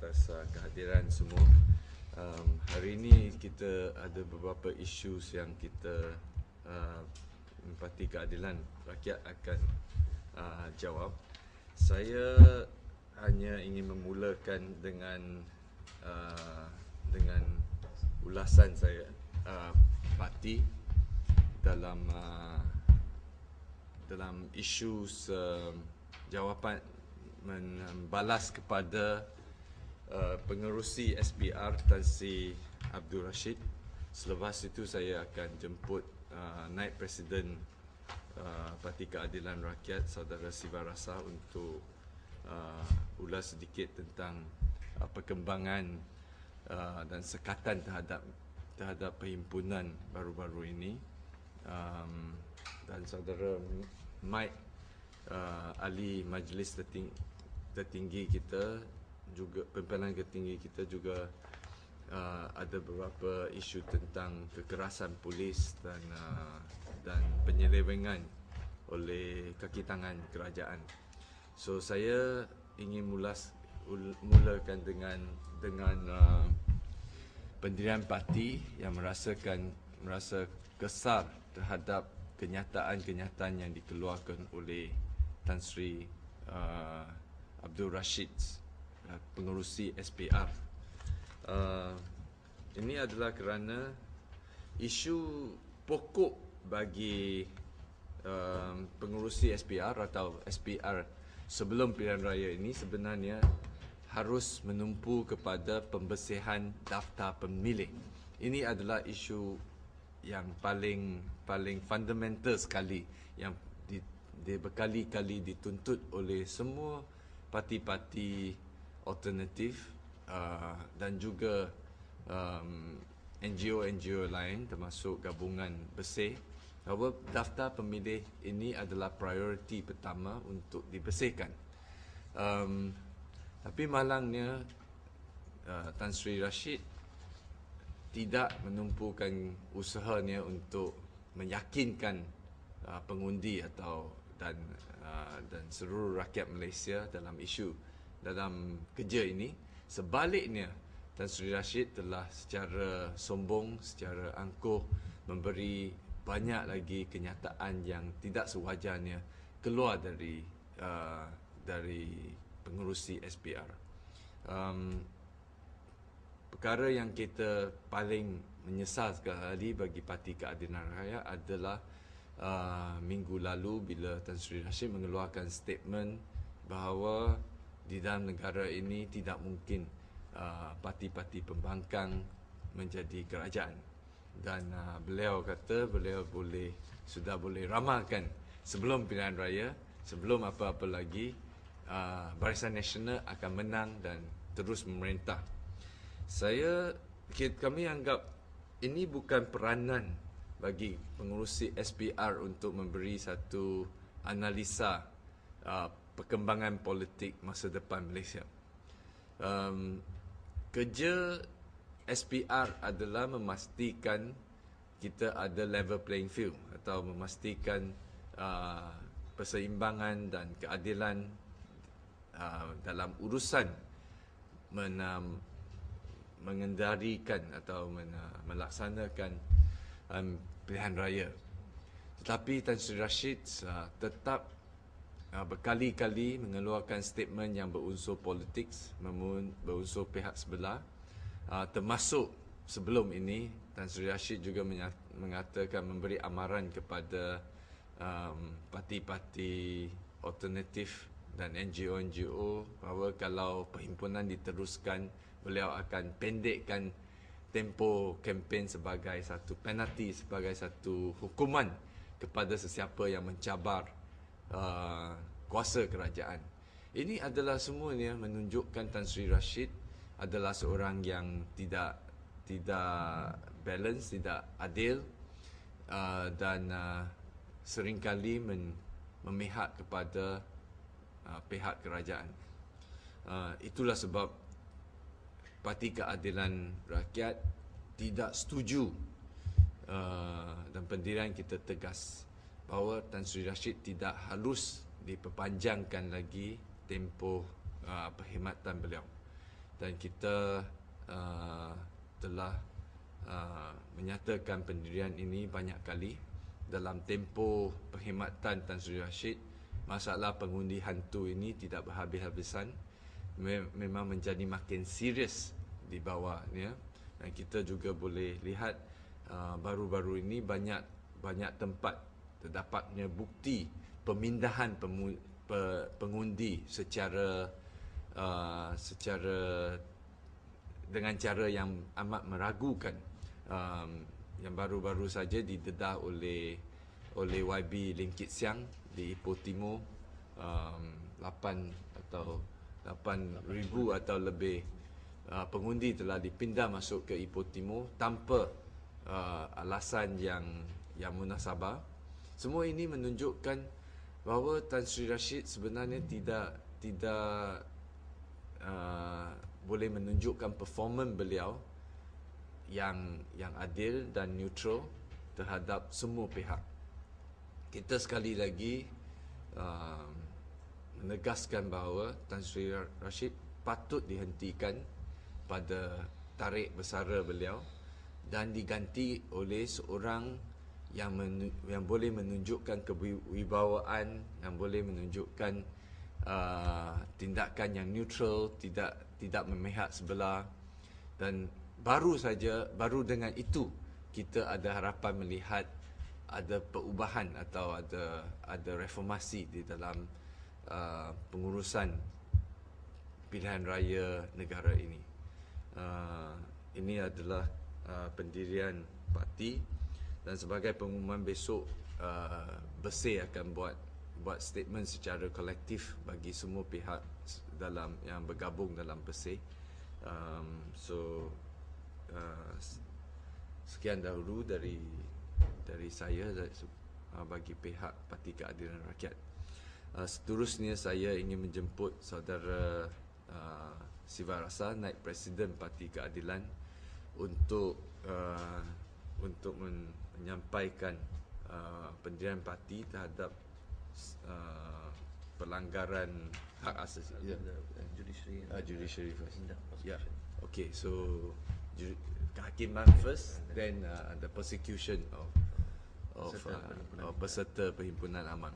atas kehadiran semua. Hari ini kita ada beberapa isu yang kita Parti Keadilan Rakyat akan jawab. Saya hanya ingin memulakan dengan ulasan saya parti dalam isu jawapan membalas kepada pengerusi SPR Tan Sri Abdul Rashid. Selepas itu saya akan jemput Naib Presiden Parti Keadilan Rakyat Saudara Siva Rasa untuk ulas sedikit tentang perkembangan dan sekatan terhadap perhimpunan baru-baru ini. Dan Saudara Mike ahli majlis tertinggi kita juga, pimpinan tertinggi kita juga ada beberapa isu tentang kekerasan polis dan penyelewengan oleh kaki tangan kerajaan. So saya ingin mulakan dengan pendirian parti yang merasa kesal terhadap kenyataan-kenyataan yang dikeluarkan oleh Tan Sri Abdul Rashid, pengerusi SPR. Ini adalah kerana isu pokok bagi pengerusi SPR atau SPR sebelum pilihan raya ini sebenarnya harus menumpu kepada pembersihan daftar pemilih. Ini adalah isu yang paling fundamental sekali, yang berkali-kali dituntut oleh semua parti-parti alternatif dan juga NGO lain termasuk gabungan bersih, bahawa daftar pemilih ini adalah prioriti pertama untuk dibersihkan. Tapi malangnya Tan Sri Rashid tidak menumpukan usahanya untuk meyakinkan pengundi dan seluruh rakyat Malaysia dalam kerja ini. Sebaliknya, Tan Sri Rashid telah secara sombong, secara angkuh memberi banyak lagi kenyataan yang tidak sewajarnya keluar dari pengerusi SPR. Perkara yang kita paling menyesal sekali bagi Parti Keadilan Rakyat adalah minggu lalu bila Tan Sri Rashid mengeluarkan statement bahawa di dalam negara ini tidak mungkin parti-parti pembangkang menjadi kerajaan. Dan beliau kata beliau sudah boleh ramalkan sebelum pilihan raya, sebelum apa-apa lagi, Barisan Nasional akan menang dan terus memerintah. Kami anggap ini bukan peranan bagi pengerusi SPR untuk memberi satu analisa perkembangan politik masa depan Malaysia. Kerja SPR adalah memastikan kita ada level playing field atau memastikan perseimbangan dan keadilan dalam urusan mengendalikan atau melaksanakan pilihan raya. Tetapi Tan Sri Rashid tetap berkali-kali mengeluarkan statement yang berunsur politik, berunsur pihak sebelah. Termasuk sebelum ini, Tan Sri Rashid juga mengatakan, memberi amaran kepada parti-parti alternatif dan NGO bahawa kalau perhimpunan diteruskan, beliau akan pendekkan tempoh kempen sebagai satu penalti, sebagai satu hukuman kepada sesiapa yang mencabar kuasa kerajaan. Ini adalah semuanya menunjukkan Tan Sri Rashid adalah seorang yang tidak balance, tidak adil, dan seringkali memihak kepada pihak kerajaan. Itulah sebab Parti Keadilan Rakyat tidak setuju dan pendirian kita tegas bahawa Tan Sri Rashid tidak harus diperpanjangkan lagi tempoh perkhidmatan beliau. dan kita telah menyatakan pendirian ini banyak kali. Dalam tempoh perkhidmatan Tan Sri Rashid, masalah pengundi hantu ini tidak berhabis-habisan, memang menjadi makin serius di bawahnya. Dan kita juga boleh lihat baru-baru ini banyak tempat terdapatnya bukti pemindahan pengundi secara dengan cara yang amat meragukan. Yang baru-baru saja didedah oleh YB Lim Kit Siang di Ipoh Timur, 8,000 atau lebih pengundi telah dipindah masuk ke Ipoh Timur tanpa alasan yang munasabah. Semua ini menunjukkan bahawa Tan Sri Rashid sebenarnya tidak boleh menunjukkan performance beliau yang adil dan neutral terhadap semua pihak. Kita sekali lagi menegaskan bahawa Tan Sri Rashid patut dihentikan pada tarikh bersara beliau dan diganti oleh seorang yang boleh menunjukkan kewibawaan, yang boleh menunjukkan tindakan yang neutral, tidak memihak sebelah. Dan baru dengan itu kita ada harapan melihat ada perubahan atau ada reformasi di dalam pengurusan pilihan raya negara ini. Ini adalah pendirian parti, dan sebagai pengumuman besok Bersih akan buat statement secara kolektif bagi semua pihak yang bergabung dalam Bersih. Sekian dahulu dari saya bagi pihak Parti Keadilan Rakyat. Seterusnya saya ingin menjemput saudara Siva Rasa, Naib Presiden Parti Keadilan, untuk menyampaikan pendirian parti terhadap pelanggaran hak asasi. Judiciary first. Yeah. Okay, so kehakiman first, then the persecution of peserta perhimpunan amal.